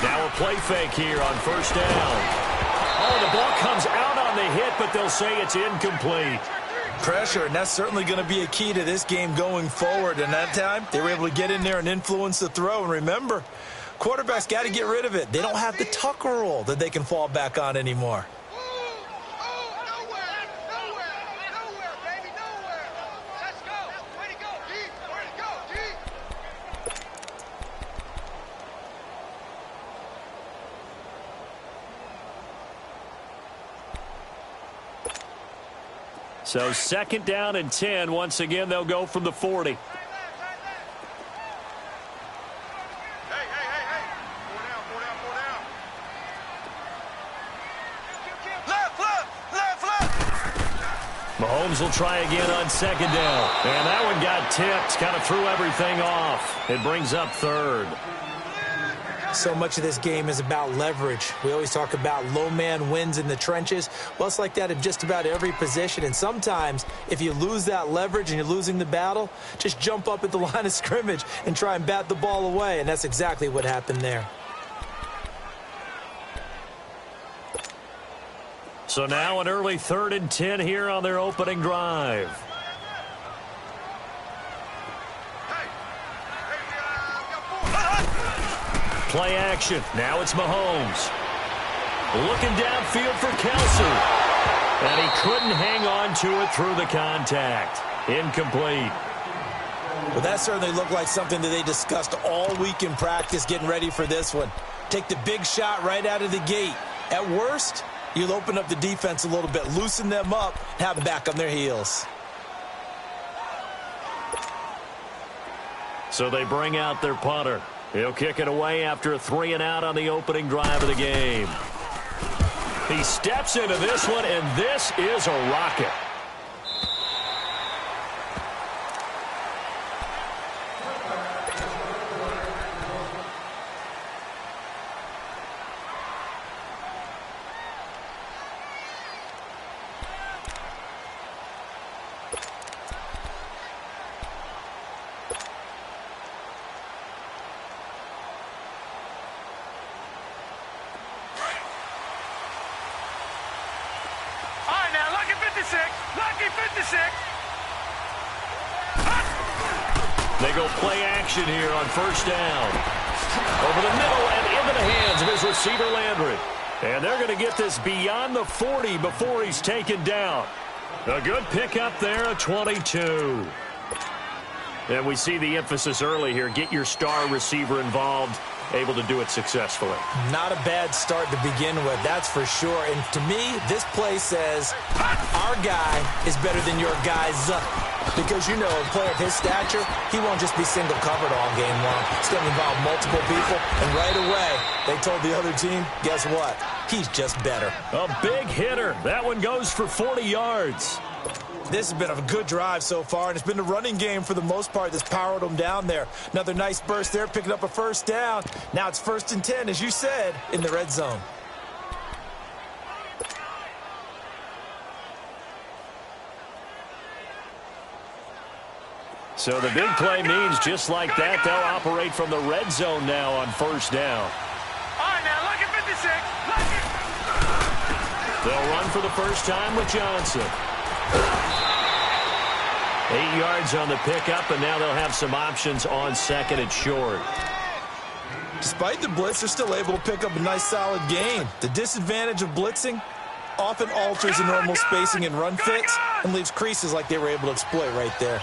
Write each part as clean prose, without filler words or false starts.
Now a play fake here on first down. Oh, the ball comes out on the hit, but they'll say it's incomplete. Pressure, and that's certainly going to be a key to this game going forward. And that time, they were able to get in there and influence the throw. And remember, quarterbacks got to get rid of it. They don't have the tuck roll that they can fall back on anymore. So second down and 10. Once again, they'll go from the 40. Hey. Four down. Left. Mahomes will try again on second down. And that one got tipped. Kind of threw everything off. It brings up third. So much of this game is about leverage. We always talk about low man wins in the trenches. Well, it's like that in just about every position. And sometimes, if you lose that leverage and you're losing the battle, just jump up at the line of scrimmage and try and bat the ball away. And that's exactly what happened there. So now an early 3rd and 10 here on their opening drive. Play action. Now it's Mahomes. Looking downfield for Kelsey. And he couldn't hang on to it through the contact. Incomplete. Well, that certainly looked like something that they discussed all week in practice getting ready for this one. Take the big shot right out of the gate. At worst, you'll open up the defense a little bit, loosen them up, and have them back on their heels. So they bring out their punter. He'll kick it away after a 3-and-out on the opening drive of the game. He steps into this one, and this is a rocket. They go play action here on first down. Over the middle and into the hands of his receiver, Landry. And they're going to get this beyond the 40 before he's taken down. A good pickup there, a 22. And we see the emphasis early here. Get your star receiver involved, able to do it successfully. Not a bad start to begin with, that's for sure. And to me, this play says our guy is better than your guy's. Because, you know, a player of his stature, he won't just be single covered all game long. It's going to involve multiple people. And right away, they told the other team, guess what? He's just better. A big hitter. That one goes for 40 yards. This has been a good drive so far, and it's been the running game for the most part that's powered them down there. Another nice burst there, picking up a first down. Now it's 1st and 10, as you said, in the red zone. So the big play means just like that, they'll operate from the red zone now on first down. All right, now, look at 56. Look at... They'll run for the first time with Johnson. 8 yards on the pickup, and now they'll have some options on second and short. Despite the blitz, they're still able to pick up a nice solid gain. The disadvantage of blitzing often alters the normal spacing and run fits and leaves creases like they were able to exploit right there.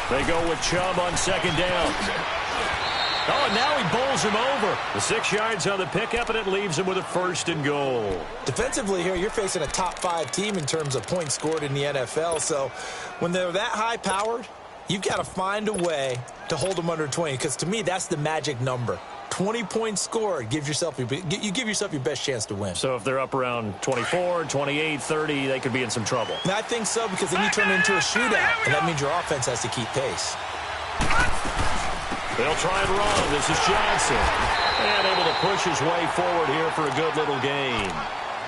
They go with Chubb on second down. Oh, and now he bowls him over. The 6 yards on the pickup, and it leaves him with a 1st and goal. Defensively here, you're facing a top-5 team in terms of points scored in the NFL. So when they're that high-powered, you've got to find a way to hold them under 20. Because to me, that's the magic number. 20 points scored, you give yourself your best chance to win. So if they're up around 24, 28, 30, they could be in some trouble. And I think so, because then you turn it into a shootout, and that means your offense has to keep pace. They'll try and run. This is Johnson. And able to push his way forward here for a good little gain.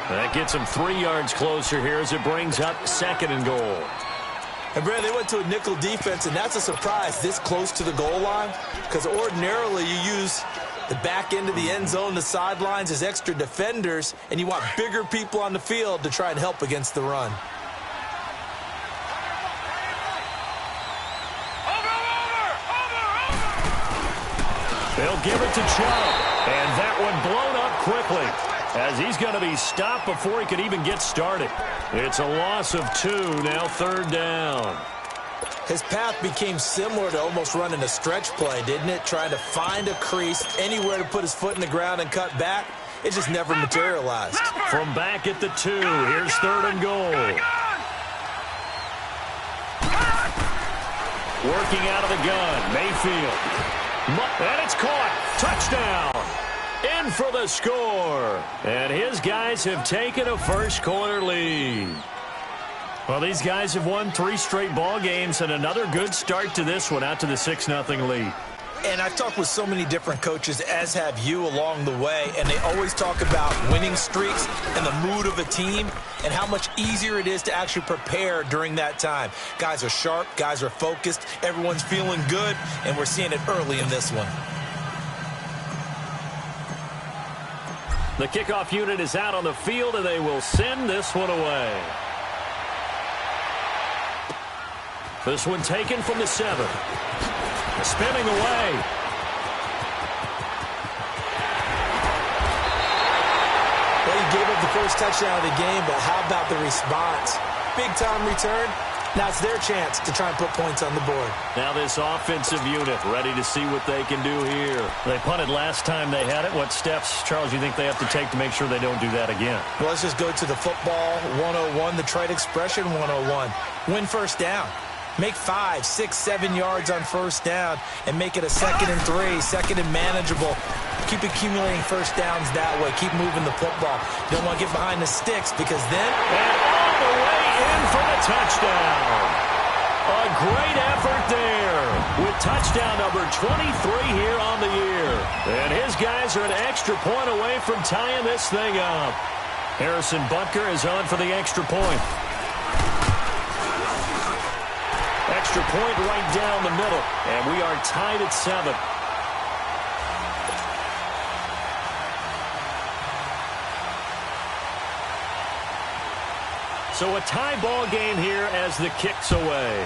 That gets him 3 yards closer here as it brings up 2nd and goal. And, Brad, they went to a nickel defense, and that's a surprise this close to the goal line, because ordinarily you use the back end of the end zone, the sidelines as extra defenders, and you want bigger people on the field to try and help against the run. They'll give it to Chubb, and that one blown up quickly as he's going to be stopped before he could even get started. It's a loss of 2, now 3rd down. His path became similar to almost running a stretch play, didn't it? Trying to find a crease, anywhere to put his foot in the ground and cut back. It just never materialized. From back at the 2, here's 3rd and goal. Working out of the gun, Mayfield. And it's caught. Touchdown. In for the score. And his guys have taken a first-quarter lead. Well, these guys have won 3 straight ball games and another good start to this one out to the 6-0 lead. And I've talked with so many different coaches, as have you, along the way, and they always talk about winning streaks and the mood of a team and how much easier it is to actually prepare during that time. Guys are sharp, guys are focused, everyone's feeling good, and we're seeing it early in this one. The kickoff unit is out on the field, and they will send this one away. This one taken from the 7. Spinning away. Well, he gave up the first touchdown of the game, but how about the response? Big-time return. Now it's their chance to try and put points on the board. Now this offensive unit ready to see what they can do here. They punted last time they had it. What steps, Charles, do you think they have to take to make sure they don't do that again? Well, let's just go to the football 101, the trade expression 101. Win first down. Make 5, 6, 7 yards on first down and make it a 2nd and 3, 2nd and manageable. Keep accumulating first downs that way. Keep moving the football. You don't want to get behind the sticks because then... And all the way in for the touchdown. A great effort there with touchdown number 23 here on the year. And his guys are an extra point away from tying this thing up. Harrison Butker is on for the extra point. Extra point right down the middle, and we are tied at 7. So a tie ball game here as the kick's away.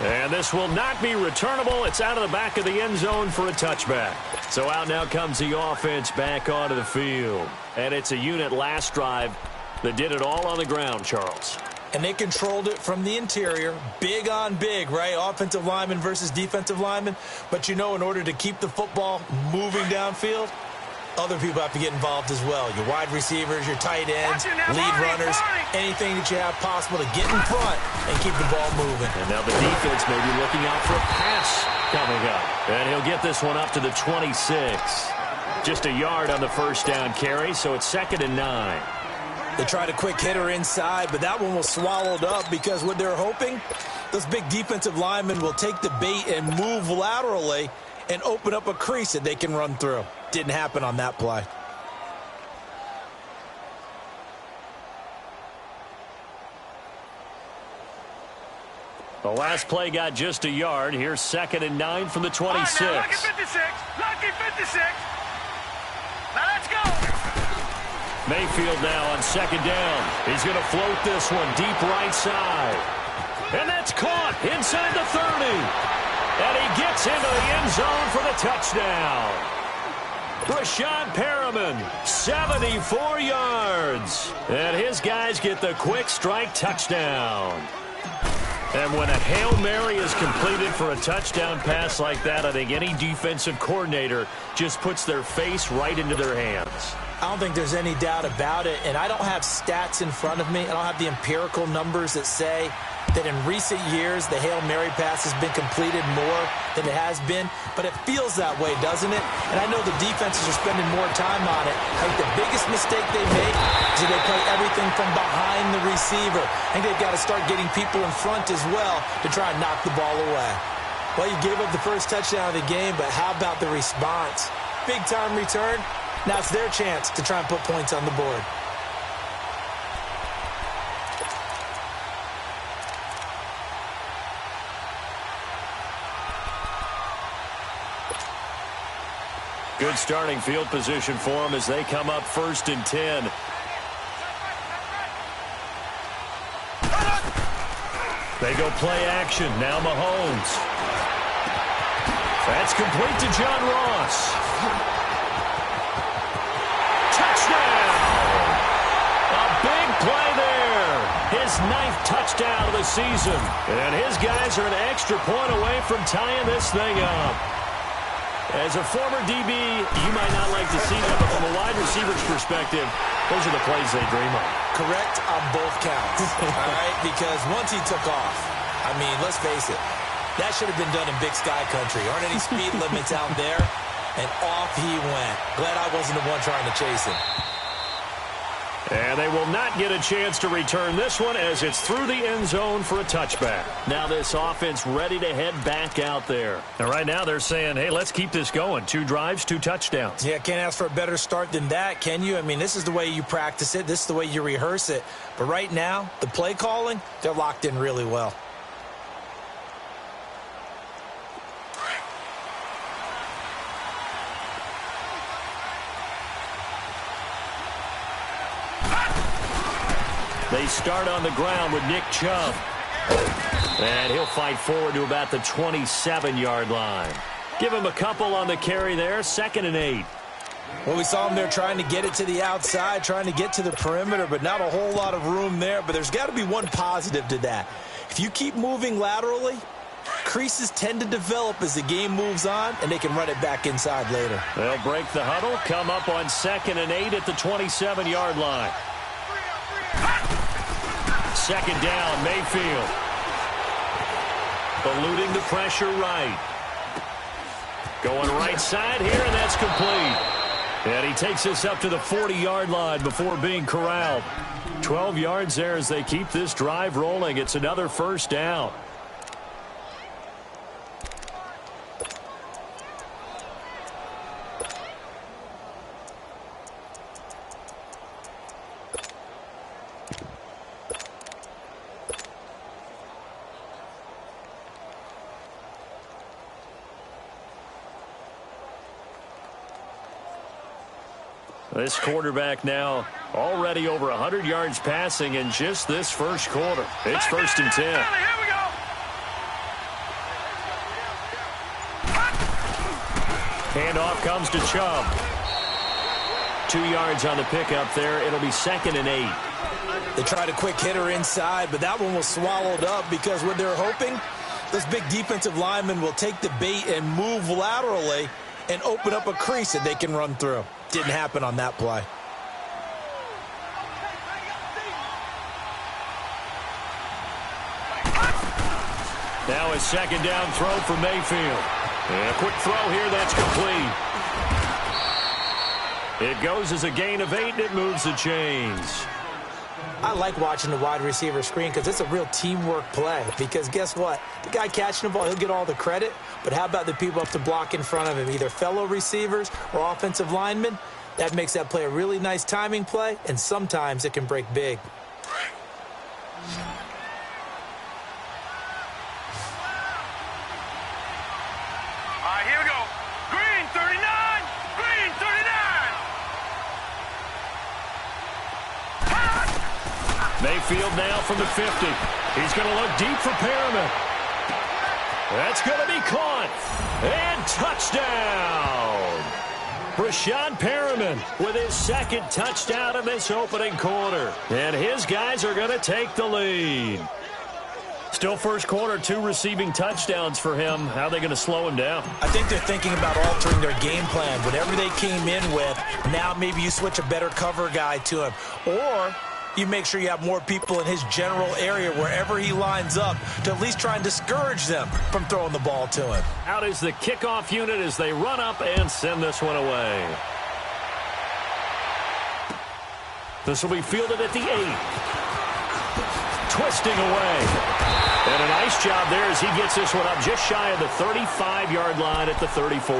And this will not be returnable. It's out of the back of the end zone for a touchback. So out now comes the offense back onto the field. And it's a unit last drive that did it all on the ground, Charles. And they controlled it from the interior, big on big, right? Offensive lineman versus defensive lineman. But, you know, in order to keep the football moving downfield, other people have to get involved as well. Your wide receivers, your tight ends, lead runners, anything that you have possible to get in front and keep the ball moving. And now the defense may be looking out for a pass coming up. And he'll get this one up to the 26. Just a yard on the first down carry, so it's 2nd and 9. They tried a quick hitter inside, but that one was swallowed up because what they're hoping, those big defensive linemen will take the bait and move laterally and open up a crease that they can run through. Didn't happen on that play. The last play got just a yard. Here's 2nd and 9 from the 26. Right, now, lucky 56. Lucky 56. Now let's go. Mayfield now on 2nd down. He's going to float this one deep right side. And that's caught inside the 30. And he gets into the end zone for the touchdown. Rashad Perriman, 74 yards. And his guys get the quick strike touchdown. And when a Hail Mary is completed for a touchdown pass like that, I think any defensive coordinator just puts their face right into their hands. I don't think there's any doubt about it, and I don't have stats in front of me. I don't have the empirical numbers that say that in recent years the Hail Mary pass has been completed more than it has been, but it feels that way, doesn't it? And I know the defenses are spending more time on it. I think the biggest mistake they make is that they play everything from behind the receiver. I think they've got to start getting people in front as well to try and knock the ball away. Well, you gave up the first touchdown of the game, but how about the response? big-time return. Now it's their chance to try and put points on the board. Good starting field position for them as they come up 1st and 10. They go play action. Now Mahomes. That's complete to John Ross. Touchdown! A big play there. His 9th touchdown of the season. And his guys are an extra point away from tying this thing up. As a former DB, you might not like to see that, but from a wide receiver's perspective, those are the plays they dream of. Correct on both counts, all right? Because once he took off, I mean, let's face it, that should have been done in Big Sky Country. Aren't any speed limits out there? And off he went. Glad I wasn't the one trying to chase him. And they will not get a chance to return this one as it's through the end zone for a touchback. Now this offense ready to head back out there. And right now they're saying, hey, let's keep this going. 2 drives, 2 touchdowns. Yeah, can't ask for a better start than that, can you? I mean, this is the way you practice it. This is the way you rehearse it. But right now, the play calling, they're locked in really well. They start on the ground with Nick Chubb. And he'll fight forward to about the 27-yard line. Give him a couple on the carry there, 2nd and 8. Well, we saw him there trying to get it to the outside, trying to get to the perimeter, but not a whole lot of room there. But there's got to be one positive to that. If you keep moving laterally, creases tend to develop as the game moves on, and they can run it back inside later. They'll break the huddle, come up on 2nd and 8 at the 27-yard line. 2nd down, Mayfield. Eluding the pressure right. Going right side here, and that's complete. And he takes us up to the 40-yard line before being corralled. 12 yards there as they keep this drive rolling. It's another 1st down. This quarterback now already over 100 yards passing in just this first quarter. It's 1st and 10. Here we go. Handoff comes to Chubb. 2 yards on the pickup there. It'll be 2nd and 8. They tried a quick hitter inside, but that one was swallowed up because what they're hoping, those big defensive linemen will take the bait and move laterally and open up a crease that they can run through. Didn't happen on that play. Now a 2nd down throw for Mayfield. And a quick throw here, that's complete. It goes as a gain of 8, and it moves the chains. I like watching the wide receiver screen because it's a real teamwork play. Because guess what? The guy catching the ball, he'll get all the credit. But how about the people up to block in front of him, either fellow receivers or offensive linemen? That makes that play a really nice timing play, and sometimes it can break big. All right, here we go. Green 39. Green 39. Mayfield now from the 50. He's going to look deep for Perriman. That's going to be caught. And touchdown. Brashad Perriman with his 2nd touchdown in this opening quarter. And his guys are going to take the lead. Still first quarter, 2 receiving touchdowns for him. How are they going to slow him down? I think they're thinking about altering their game plan. Whatever they came in with, now maybe you switch a better cover guy to him. Or you make sure you have more people in his general area wherever he lines up to at least try and discourage them from throwing the ball to him. Out is the kickoff unit as they run up and send this one away. This will be fielded at the 8. Twisting away. And a nice job there as he gets this one up just shy of the 35-yard line at the 34.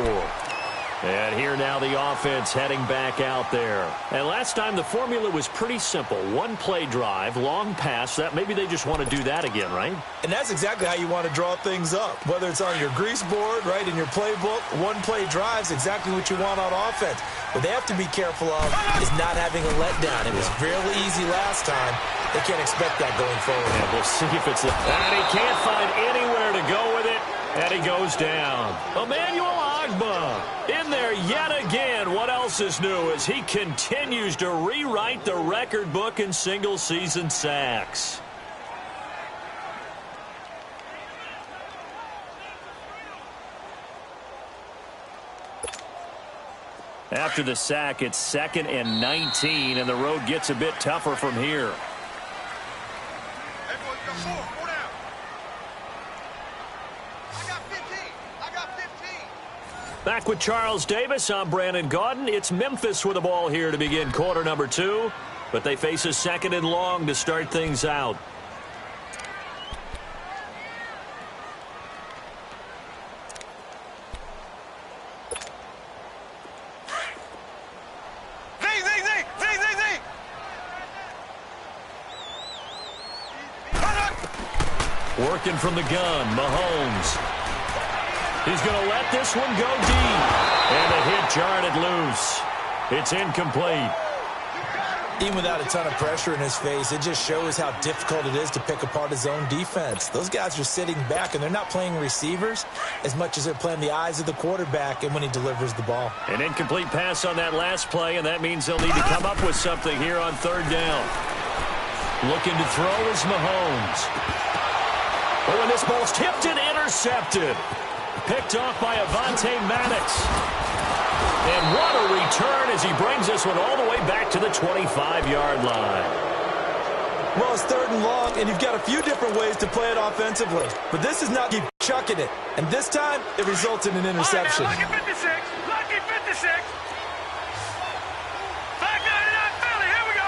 And here now the offense heading back out there. And last time the formula was pretty simple. One play drive, long pass. That maybe they just want to do that again, right? And that's exactly how you want to draw things up. Whether it's on your grease board, right, in your playbook, one play drive is exactly what you want on offense. What they have to be careful of is not having a letdown. It was fairly easy last time. They can't expect that going forward. Yeah, we'll see if it's... And he can't find anywhere to go with it. And he goes down. Emmanuel Agba in there yet again. What else is new as he continues to rewrite the record book in single-season sacks. After the sack, it's 2nd and 19, and the road gets a bit tougher from here. Back with Charles Davis, I'm Brandon Gaudin. It's Memphis with the ball here to begin quarter number 2, but they face a 2nd and long to start things out. Working from the gun, Mahomes. He's going to let this one go deep. And the hit jarred loose. It's incomplete. Even without a ton of pressure in his face, it just shows how difficult it is to pick apart his own defense. Those guys are sitting back, and they're not playing receivers as much as they're playing the eyes of the quarterback and when he delivers the ball. An incomplete pass on that last play, and that means they'll need to come up with something here on 3rd down. Looking to throw is Mahomes. Oh, and this ball's tipped and intercepted. Picked off by Avonte Maddox. And what a return as he brings this one all the way back to the 25-yard line. Well, it's 3rd and long, and you've got a few different ways to play it offensively. But this is not keep chucking it. And this time, it results in an interception. Lucky 56. Lucky 56. 599 Philly. Here we go.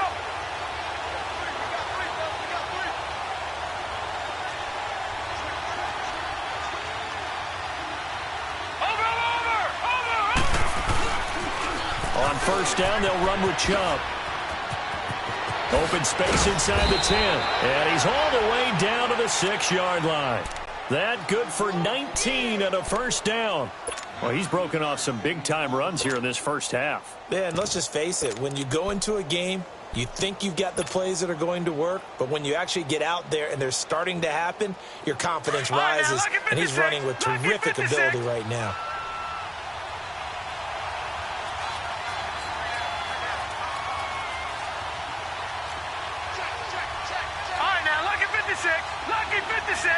On 1st down, they'll run with Chubb. Open space inside the 10. And he's all the way down to the 6-yard line. That good for 19 and a 1st down. Well, he's broken off some big-time runs here in this first half. Yeah, and let's just face it. When you go into a game, you think you've got the plays that are going to work, but when you actually get out there and they're starting to happen, your confidence rises, and he's running with terrific ability right now. Lucky 56.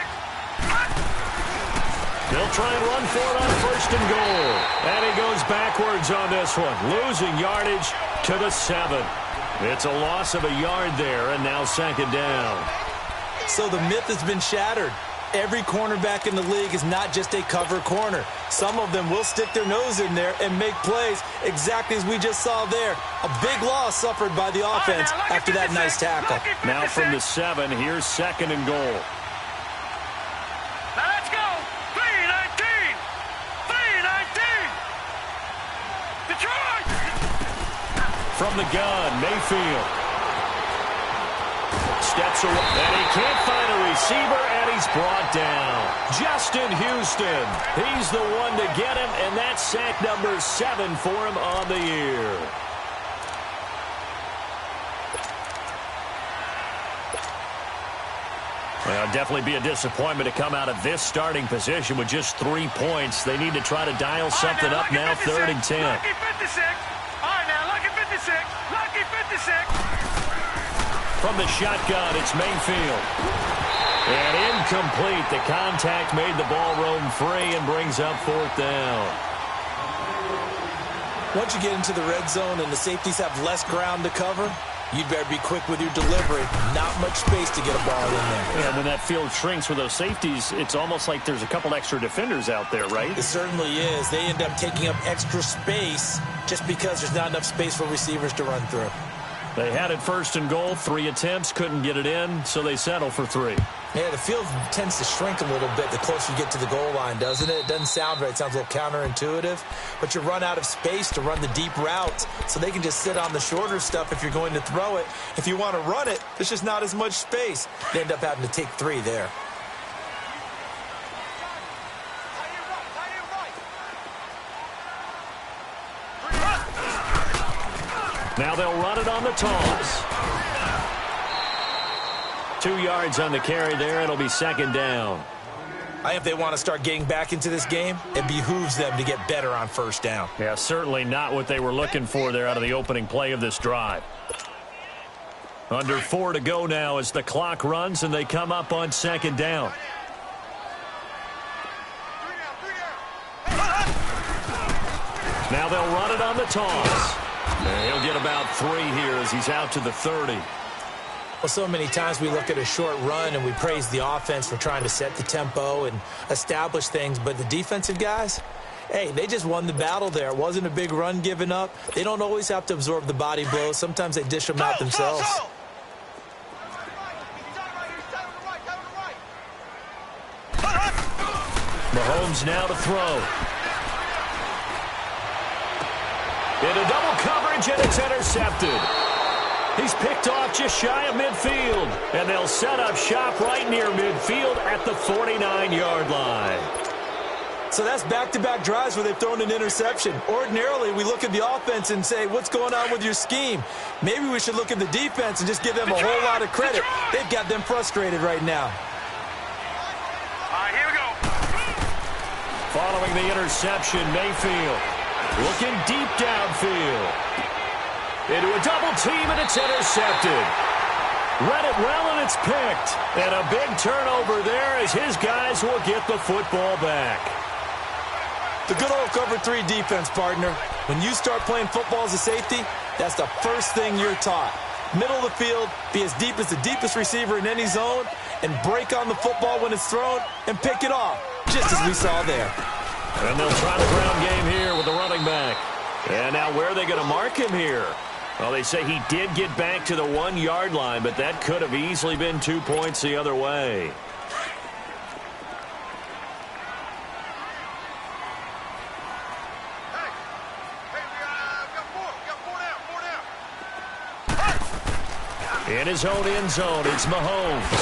They'll try and run for it on 1st and goal. And he goes backwards on this one, losing yardage to the 7. It's a loss of a yard there, and now 2nd down. So the myth has been shattered. Every cornerback in the league is not just a cover corner. Some of them will stick their nose in there and make plays exactly as we just saw there. A big loss suffered by the offense after that nice tackle. Now from the 7, here's 2nd and goal. Now let's go. 3-19. 3-19. Detroit. From the gun, Mayfield. Steps away, and he can't find a receiver, and he's brought down. Justin Houston, he's the one to get him, and that's sack number 7 for him on the year. Well, it'll definitely be a disappointment to come out of this starting position with just 3 points. They need to try to dial something up now, 3rd and 10. Lucky 56. All right, now, lucky 56. Lucky 56. From the shotgun, it's Mayfield. And incomplete. The contact made the ball roam free and brings up 4th down. Once you get into the red zone and the safeties have less ground to cover, you'd better be quick with your delivery. Not much space to get a ball in there. Yeah, when that field shrinks with those safeties, it's almost like there's a couple extra defenders out there, right? It certainly is. They end up taking up extra space just because there's not enough space for receivers to run through. They had it first and goal, 3 attempts, couldn't get it in, so they settle for 3. Yeah, the field tends to shrink a little bit the closer you get to the goal line, doesn't it? It doesn't sound right. It sounds a little counterintuitive. But you run out of space to run the deep routes, so they can just sit on the shorter stuff if you're going to throw it. If you want to run it, there's just not as much space. You end up having to take 3 there. Now they'll run it on the toss. 2 yards on the carry there. It'll be second down. I think if they want to start getting back into this game, it behooves them to get better on first down. Yeah, certainly not what they were looking for there out of the opening play of this drive. Under 4 to go now as the clock runs and they come up on second down. Now they'll run it on the toss. And he'll get about 3 here as he's out to the 30. Well, so many times we look at a short run and we praise the offense for trying to set the tempo and establish things, but the defensive guys, hey, they just won the battle there. It wasn't a big run given up. They don't always have to absorb the body blows. Sometimes they dish them out themselves. Mahomes now to throw. Into double coverage, and it's intercepted. He's picked off just shy of midfield, and they'll set up shop right near midfield at the 49-yard line. So that's back-to-back drives where they've thrown an interception. Ordinarily, we look at the offense and say, what's going on with your scheme? Maybe we should look at the defense and just give them a whole lot of credit. They've got them frustrated right now. All right, here we go. Following the interception, Mayfield looking deep downfield. Into a double team, and it's intercepted. Read it well, and it's picked. And a big turnover there as his guys will get the football back. The good old cover 3 defense, partner. When you start playing football as a safety, that's the first thing you're taught. Middle of the field, be as deep as the deepest receiver in any zone, and break on the football when it's thrown, and pick it off, just as we saw there. And they'll try the ground game here with the running back. And now where are they going to mark him here? Well, they say he did get back to the 1-yard line, but that could have easily been 2 points the other way. In his own end zone, it's Mahomes.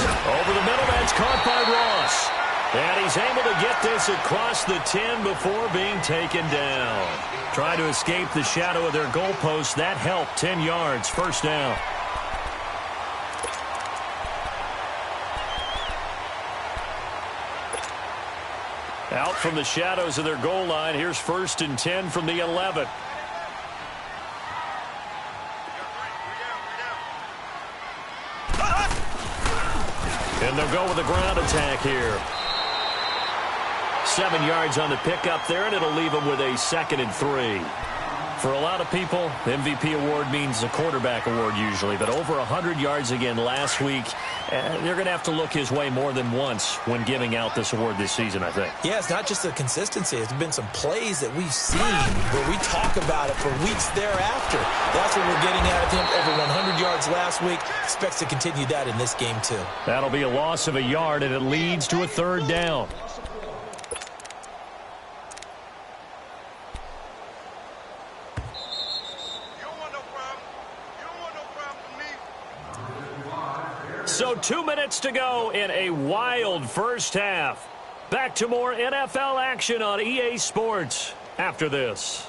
Over the middle, that's caught by Ross. And he's able to get this across the 10 before being taken down. Trying to escape the shadow of their goalpost. That helped. 10 yards, first down. Out from the shadows of their goal line. Here's 1st and 10 from the 11. And they'll go with a ground attack here. 7 yards on the pickup there, and it'll leave them with a 2nd and 3. For a lot of people, the MVP award means a quarterback award usually, but over 100 yards again last week. They're going to have to look his way more than once when giving out this award this season, I think. Yeah, it's not just the consistency. It's been some plays that we've seen where we talk about it for weeks thereafter. That's what we're getting out of him. Over 100 yards last week. Expects to continue that in this game, too. That'll be a loss of a yard, and it leads to a 3rd down. So 2 minutes to go in a wild first half. Back to more NFL action on EA Sports after this.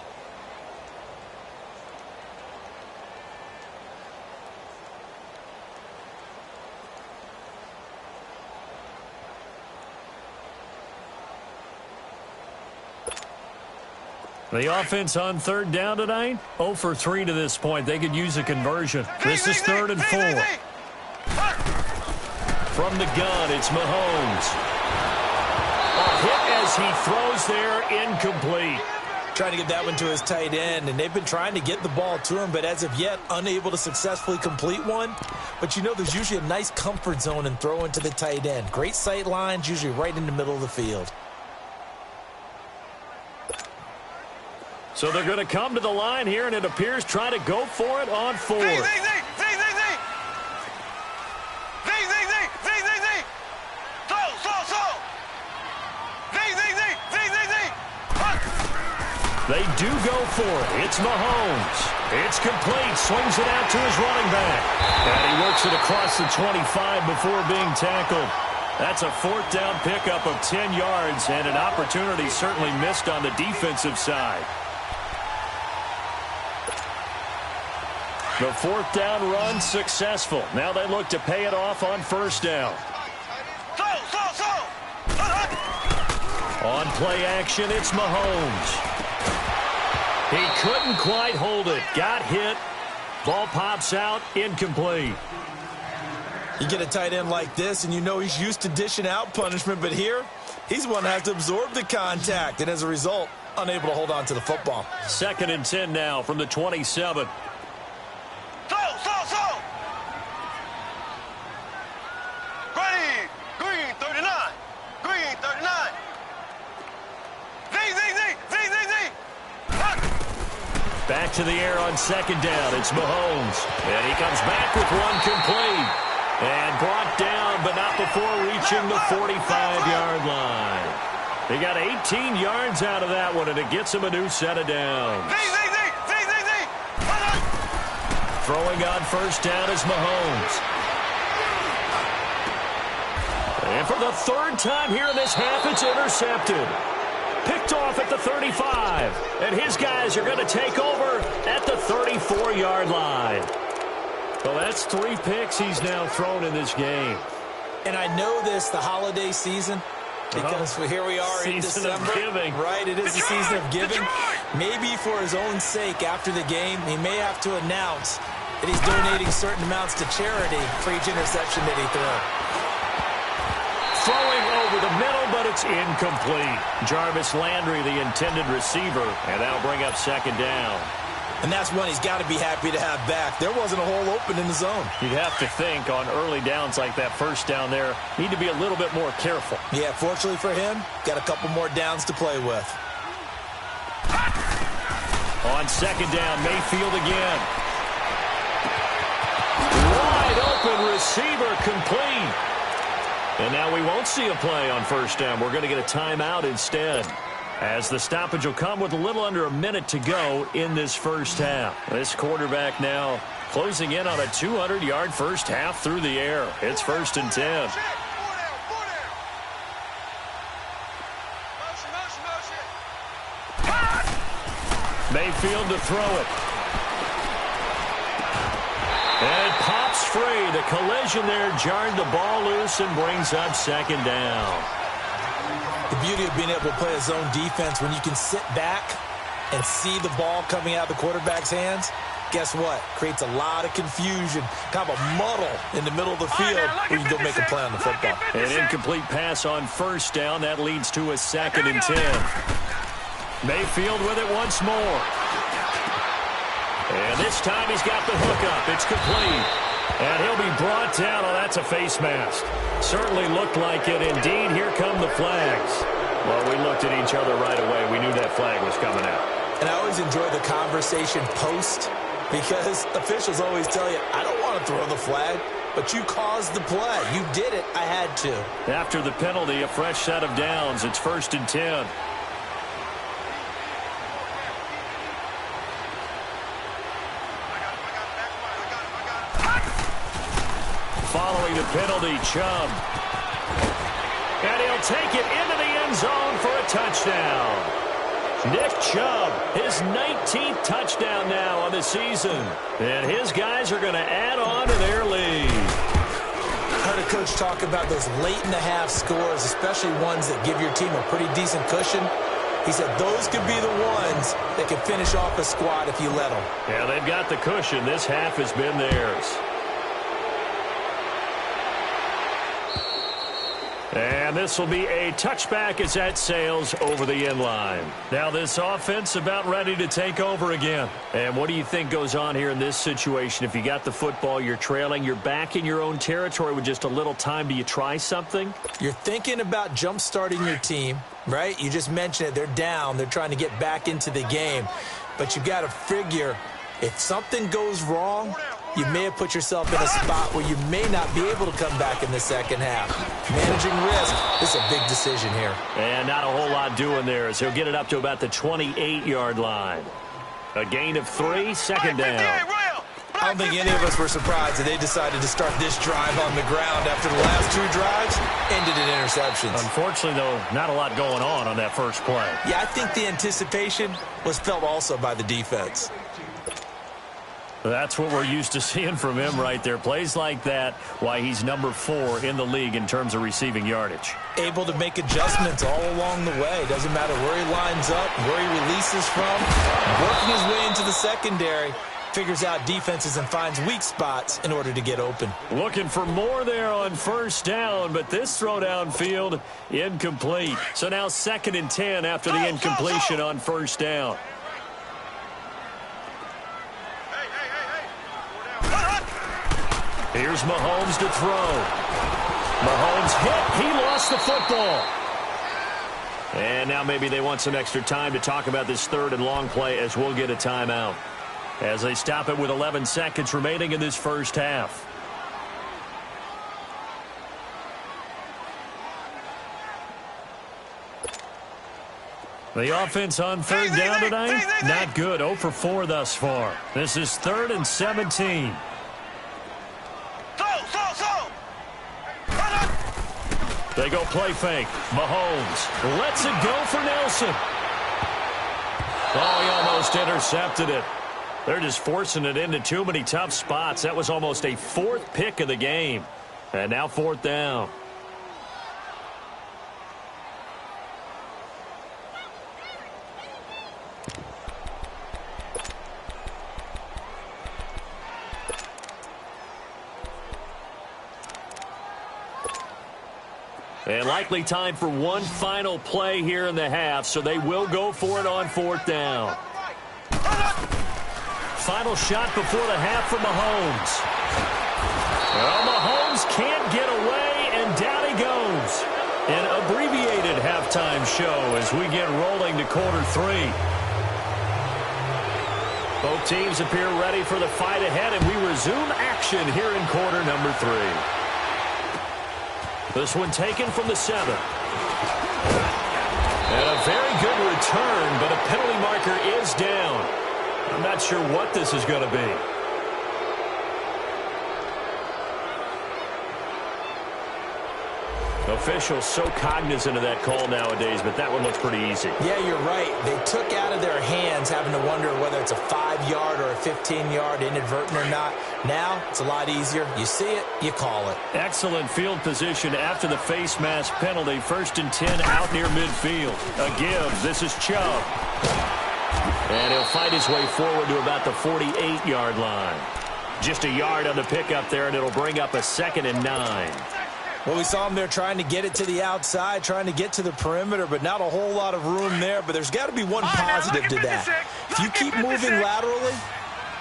The offense on 3rd down tonight, 0 for 3 to this point. They could use a conversion. This is 3rd and 4. From the gun, it's Mahomes. A hit as he throws there, incomplete. Trying to get that one to his tight end, and they've been trying to get the ball to him, but as of yet, unable to successfully complete one. But you know, there's usually a nice comfort zone in throwing to the tight end. Great sight lines, usually right in the middle of the field. So they're going to come to the line here, and it appears trying to go for it on 4th. do go for it. It's Mahomes. It's complete. Swings it out to his running back. And he works it across the 25 before being tackled. That's a fourth down pickup of 10 yards and an opportunity certainly missed on the defensive side. The fourth down run successful. Now they look to pay it off on first down. On play action, it's Mahomes. He couldn't quite hold it. Got hit. Ball pops out. Incomplete. You get a tight end like this, and you know he's used to dishing out punishment, but here, he's one that has to absorb the contact, and as a result, unable to hold on to the football. 2nd and 10 now from the 27. Green 39. Green 39. Back to the air on 2nd down. It's Mahomes. And he comes back with one complete. And brought down, but not before reaching the 45-yard line. They got 18 yards out of that one, and it gets him a new set of downs. Throwing on first down is Mahomes. And for the 3rd time here in this half, it's intercepted. Picked off at the 35. And his guys are going to take over at the 34-yard line. Well, that's 3 picks he's now thrown in this game. And I know this, the holiday season, because here we are in December. Season of giving. Right, it is the season of giving. Maybe for his own sake after the game, he may have to announce that he's donating certain amounts to charity for each interception that he threw. Throwing over the middle, but it's incomplete. Jarvis Landry, the intended receiver, and that'll bring up 2nd down. And that's one he's got to be happy to have back. There wasn't a hole open in the zone. You'd have to think on early downs like that first down there, need to be a little bit more careful. Yeah, fortunately for him, got a couple more downs to play with. On 2nd down, Mayfield again. Wide open receiver complete. And now we won't see a play on first down. We're going to get a timeout instead, as the stoppage will come with a little under a minute to go in this first half. This quarterback now closing in on a 200-yard first half through the air. It's 1st and 10. Mayfield to throw it. And it pops free. The collision there jarred the ball loose and brings up 2nd down. The beauty of being able to play a zone defense when you can sit back and see the ball coming out of the quarterback's hands, guess what? Creates a lot of confusion, kind of a muddle in the middle of the field where you can go make a play on the football. An incomplete pass on first down. That leads to a 2nd and 10. Mayfield with it once more. And this time he's got the hook up. It's complete. And he'll be brought down. Oh, that's a face mask. Certainly looked like it. Indeed, here come the flags. Well, we looked at each other right away. We knew that flag was coming out. And I always enjoy the conversation post, because officials always tell you, I don't want to throw the flag, but you caused the play. You did it. I had to. After the penalty, a fresh set of downs. It's 1st and 10. Following the penalty, Chubb. And he'll take it into the end zone for a touchdown. Nick Chubb, his 19th touchdown now on the season. And his guys are going to add on to their lead. I heard a coach talk about those late-in-the-half scores, especially ones that give your team a pretty decent cushion. He said those could be the ones that can finish off a squad if you let them. Yeah, they've got the cushion. This half has been theirs. And this will be a touchback as that sails over the end line. Now this offense about ready to take over again. And what do you think goes on here in this situation? If you got the football, you're trailing, you're back in your own territory with just a little time. Do you try something? You're thinking about jump-starting your team, right? You just mentioned it. They're down. They're trying to get back into the game. But you got to figure, if something goes wrong, you may have put yourself in a spot where you may not be able to come back in the second half. Managing risk, this is a big decision here. And not a whole lot doing there as he'll get it up to about the 28-yard line. A gain of 3, second down. I don't think any of us were surprised that they decided to start this drive on the ground after the last 2 drives ended in interceptions. Unfortunately, though, not a lot going on that first play. Yeah, I think the anticipation was felt also by the defense. That's what we're used to seeing from him right there. Plays like that, why he's number 4 in the league in terms of receiving yardage. Able to make adjustments all along the way. Doesn't matter where he lines up, where he releases from. Working his way into the secondary. Figures out defenses and finds weak spots in order to get open. Looking for more there on first down, but this throw downfield incomplete. So now 2nd and 10 after the incompletion on first down. Here's Mahomes to throw. Mahomes hit. He lost the football. And now maybe they want some extra time to talk about this 3rd and long play as we'll get a timeout. As they stop it with 11 seconds remaining in this first half. The offense on 3rd down tonight, not good. 0 for 4 thus far. This is 3rd and 17. They go play fake. Mahomes lets it go for Nelson. Oh, he almost intercepted it. They're just forcing it into too many tough spots. That was almost a 4th pick of the game. And now 4th down. And likely time for one final play here in the half, so they will go for it on 4th down. Final shot before the half for Mahomes. Well, Mahomes can't get away, and down he goes. An abbreviated halftime show as we get rolling to quarter 3. Both teams appear ready for the fight ahead, and we resume action here in quarter number 3. This one taken from the 7. And a very good return, but a penalty marker is down. I'm not sure what this is going to be. Officials so cognizant of that call nowadays, but that one looks pretty easy. Yeah, you're right. They took out of their hands having to wonder whether it's a 5-yard or a 15-yard inadvertent or not. Now, it's a lot easier. You see it, you call it. Excellent field position after the face mask penalty. 1st and 10 out near midfield. A give. This is Chubb. And he'll fight his way forward to about the 48-yard line. Just a yard on the pickup there, and it'll bring up a 2nd and 9. Well, we saw him there trying to get it to the outside, trying to get to the perimeter, but not a whole lot of room there. But there's got to be one positive to that. If you keep moving laterally,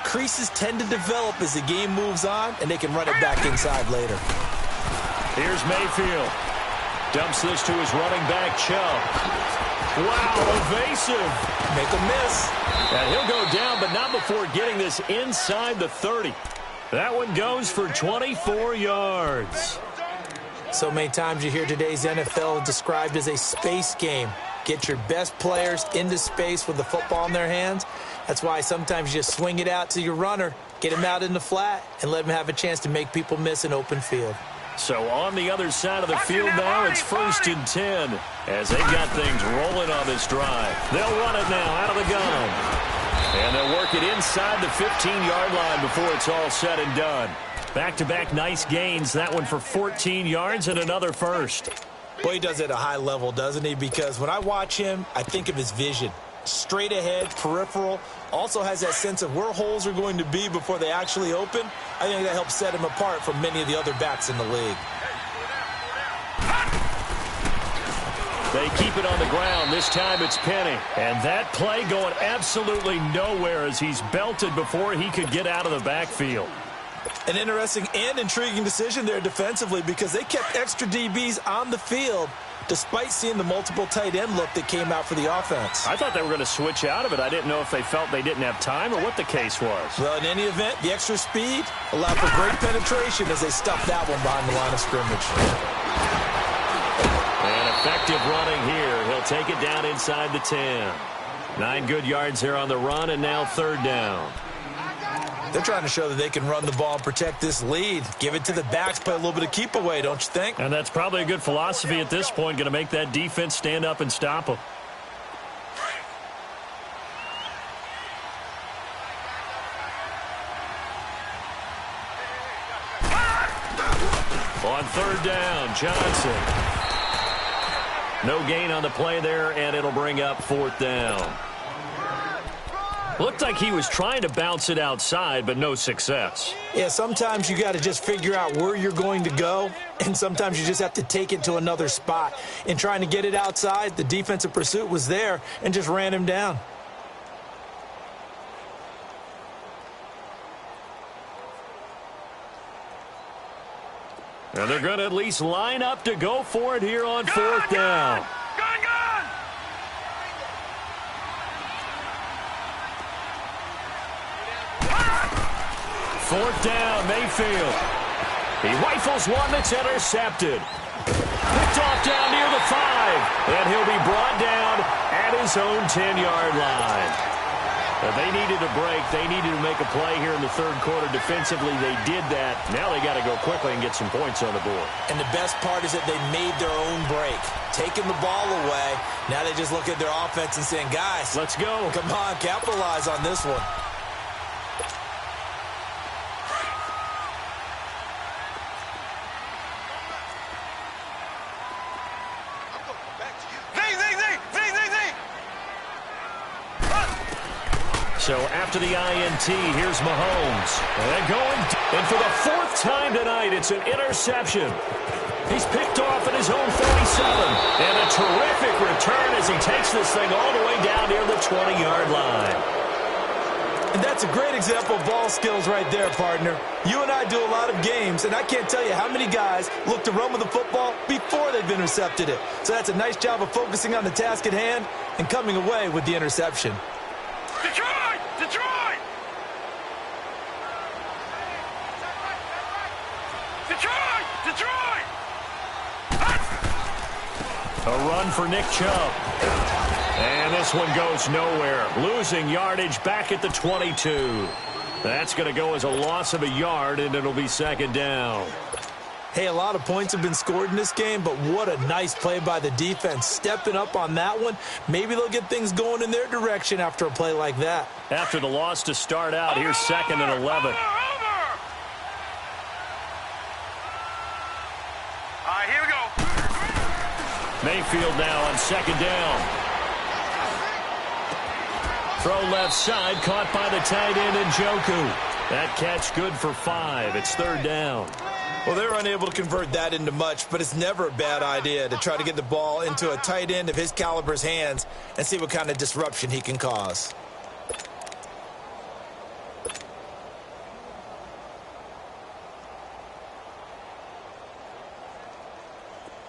creases tend to develop as the game moves on, and they can run it back inside later. Here's Mayfield. Dumps this to his running back, Chubb. Wow, evasive. Make a miss. And he'll go down, but not before getting this inside the 30. That one goes for 24 yards. So many times you hear today's NFL described as a space game. Get your best players into space with the football in their hands. That's why sometimes you just swing it out to your runner, get him out in the flat, and let him have a chance to make people miss an open field. So on the other side of the field now, it's 1st and 10 as they got things rolling on this drive. They'll run it now out of the gun. And they'll work it inside the 15-yard line before it's all said and done. Back-to-back nice gains. That one for 14 yards and another first. Boy, he does it at a high level, doesn't he? Because when I watch him, I think of his vision. Straight ahead, peripheral. Also has that sense of where holes are going to be before they actually open. I think that helps set him apart from many of the other backs in the league. They keep it on the ground. This time it's Penny. And that play going absolutely nowhere as he's belted before he could get out of the backfield. An interesting and intriguing decision there defensively because they kept extra DBs on the field despite seeing the multiple tight end look that came out for the offense. I thought they were going to switch out of it. I didn't know if they felt they didn't have time or what the case was. Well, in any event, the extra speed allowed for great penetration as they stuffed that one behind the line of scrimmage. And effective running here. He'll take it down inside the 10. 9 good yards there on the run, and now 3rd down. They're trying to show that they can run the ball and protect this lead. Give it to the backs, play a little bit of keep away, don't you think? And that's probably a good philosophy at this point, going to make that defense stand up and stop them. On 3rd down, Johnson. No gain on the play there, and it'll bring up 4th down. Looked like he was trying to bounce it outside, but no success. Yeah, sometimes you got to just figure out where you're going to go, and sometimes you just have to take it to another spot. In trying to get it outside, the defensive pursuit was there and just ran him down. And they're going to at least line up to go for it here on 4th down. Fourth down, Mayfield. He rifles one that's intercepted. Picked off down near the 5. And he'll be brought down at his own 10-yard line. They needed a break. They needed to make a play here in the 3rd quarter. Defensively, they did that. Now they got to go quickly and get some points on the board. And the best part is that they made their own break. Taking the ball away. Now they just look at their offense and saying, guys, let's go. Come on, capitalize on this one. So after the INT, here's Mahomes. And going, and for the 4th time tonight, it's an interception. He's picked off at his own 47. And a terrific return as he takes this thing all the way down near the 20-yard line. And that's a great example of ball skills right there, partner. You and I do a lot of games, and I can't tell you how many guys look to run with the football before they've intercepted it. So that's a nice job of focusing on the task at hand and coming away with the interception. Detroit! Detroit! Detroit! Detroit! A run for Nick Chubb. And this one goes nowhere. Losing yardage back at the 22. That's going to go as a loss of a yard, and it'll be 2nd down. Hey, a lot of points have been scored in this game, but what a nice play by the defense. Stepping up on that one. Maybe they'll get things going in their direction after a play like that. After the loss to start out, here's 2nd and 11. All right, here we go. Mayfield now on 2nd down. Throw left side, caught by the tight end Njoku. That catch good for 5. It's 3rd down. Well, they're unable to convert that into much, but it's never a bad idea to try to get the ball into a tight end of his caliber's hands and see what kind of disruption he can cause.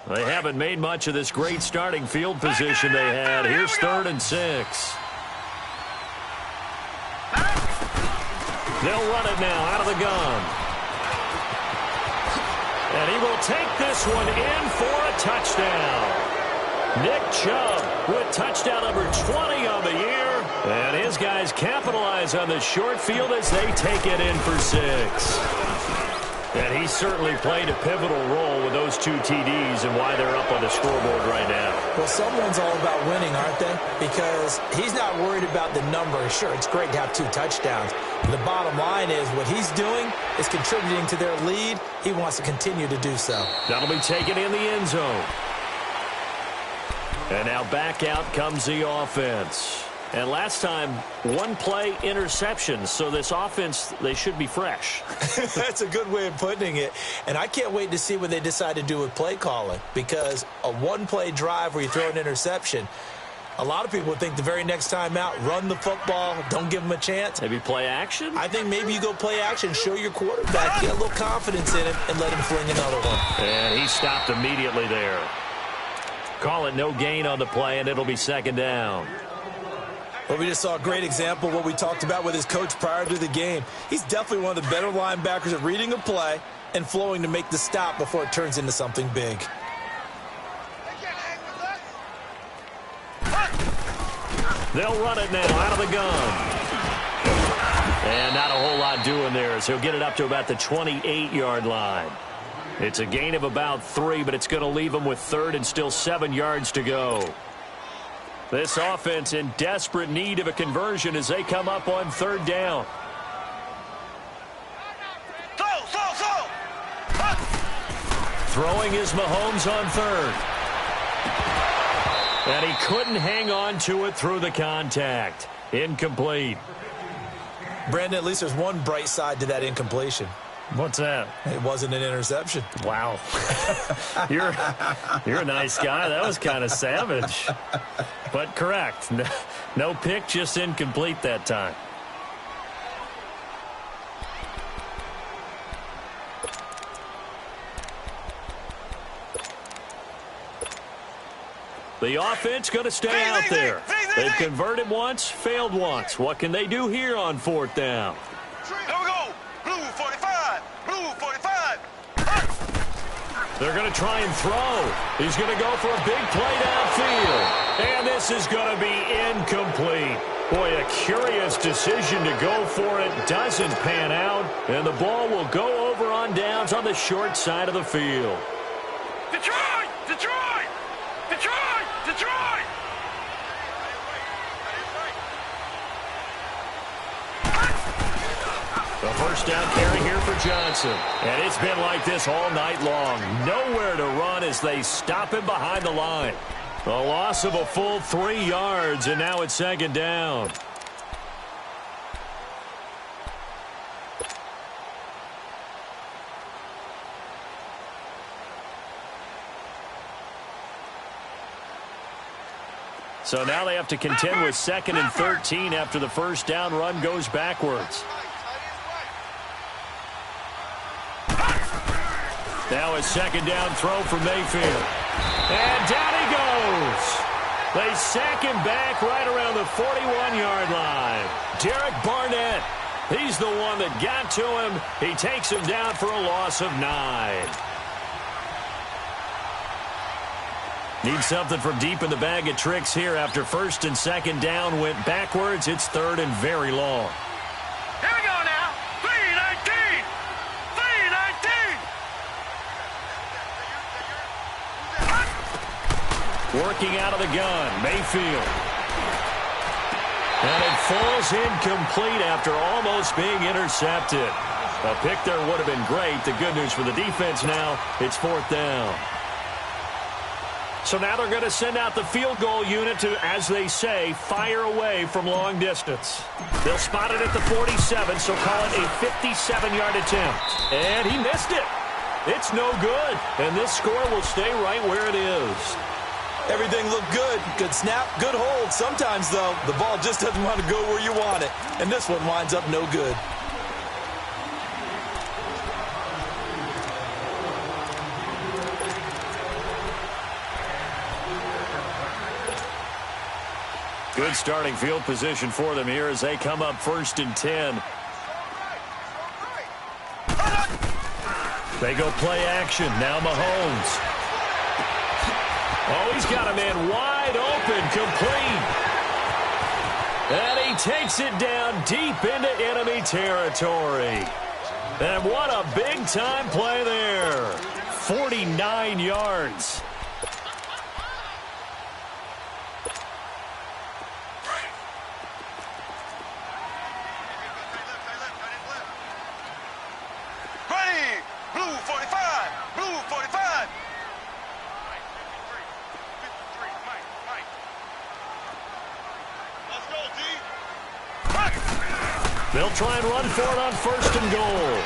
They haven't made much of this great starting field position they had. Here's 3rd and 6. They'll run it now out of the gun. And he will take this one in for a touchdown. Nick Chubb with touchdown number 20 on the year. And his guys capitalize on the short field as they take it in for 6. And he certainly played a pivotal role with those 2 TDs and why they're up on the scoreboard right now. Well, someone's all about winning, aren't they? Because he's not worried about the number. Sure, it's great to have 2 touchdowns. But the bottom line is what he's doing is contributing to their lead. He wants to continue to do so. That'll be taken in the end zone. And now back out comes the offense. And last time, 1-play interception. So this offense, they should be fresh. That's a good way of putting it. And I can't wait to see what they decide to do with play calling. Because a 1-play drive where you throw an interception, A lot of people would think the very next time out, run the football, don't give them a chance. Maybe play action? I think maybe you go play action, show your quarterback, get a little confidence in him, and let him fling another one. And he stopped immediately there. Call it no gain on the play, and it'll be second down. Well, we just saw a great example of what we talked about with his coach prior to the game. He's definitely one of the better linebackers at reading a play and flowing to make the stop before it turns into something big. They'll run it now out of the gun. And not a whole lot doing there as he'll get it up to about the 28-yard line. It's a gain of about 3, but it's going to leave him with third and still 7 yards to go. This offense in desperate need of a conversion as they come up on third down. Throwing is Mahomes on third. And he couldn't hang on to it through the contact. Incomplete. Brandon, at least there's one bright side to that incompletion. What's that? It wasn't an interception. Wow. You're a nice guy. That was kind of savage. But correct. No pick, just incomplete that time. The offense going to stay out there. They've converted once, failed once. What can they do here on fourth down? Here we go. Blue 45. Blue 45. They're going to try and throw. He's going to go for a big play downfield. And this is going to be incomplete. Boy, a curious decision to go for it. Doesn't pan out. And the ball will go over on downs on the short side of the field. Detroit! Detroit! Detroit! Detroit! The first down carry here for Johnson. And it's been like this all night long. Nowhere to run as they stop him behind the line. A loss of a full 3 yards, and now it's second down. So now they have to contend with 2nd and 13 after the first down run goes backwards. Now a second down throw for Mayfield. And down he goes. They sack him back right around the 41-yard line. Derek Barnett, he's the one that got to him. He takes him down for a loss of 9. Need something from deep in the bag of tricks here after first and second down went backwards. It's third and very long. Here we go now. 3-19. 3-19. Working out of the gun, Mayfield. And it falls incomplete after almost being intercepted. A pick there would have been great. The good news for the defense now, it's fourth down. So now they're going to send out the field goal unit to, as they say, fire away from long distance. They'll spot it at the 47, so call it a 57-yard attempt. And he missed it. It's no good. And this score will stay right where it is. Everything looked good. Good snap, good hold. Sometimes, though, the ball just doesn't want to go where you want it. And this one winds up no good. Good starting field position for them here as they come up 1st and 10. They go play action. Now Mahomes. Oh, he's got a man wide open, complete. And he takes it down deep into enemy territory. And what a big-time play there. 49 yards. They'll try and run for it on 1st and goal.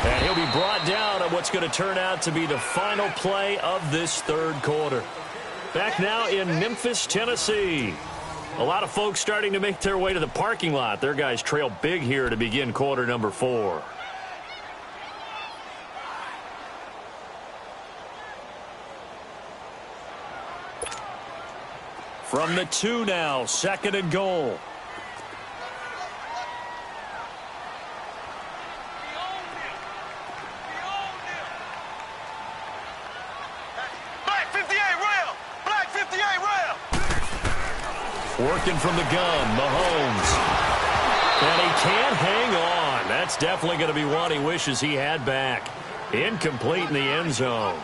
And he'll be brought down on what's going to turn out to be the final play of this third quarter. Back now in Memphis, Tennessee. A lot of folks starting to make their way to the parking lot. Their guys trail big here to begin quarter number 4. From the 2 now, 2nd and goal. Working from the gun, Mahomes. And he can't hang on. That's definitely going to be one he wishes he had back. Incomplete in the end zone.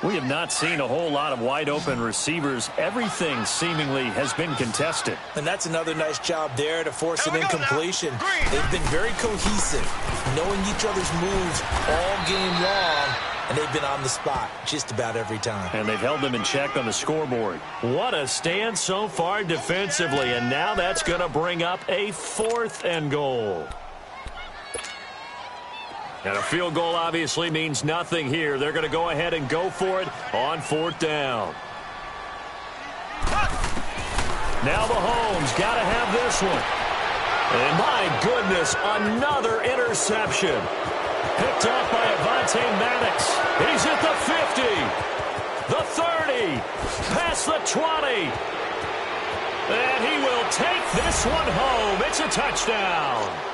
We have not seen a whole lot of wide-open receivers. Everything seemingly has been contested. And that's another nice job there to force an incompletion. They've been very cohesive, knowing each other's moves all game long. And they've been on the spot just about every time. And they've held them in check on the scoreboard. What a stand so far defensively. And now that's going to bring up a 4th and goal. And a field goal obviously means nothing here. They're going to go ahead and go for it on 4th down. Now Mahomes got to have this one. And my goodness, another interception. Picked off by Avonte Maddox. He's at the 50, the 30, past the 20. And he will take this one home. It's a touchdown.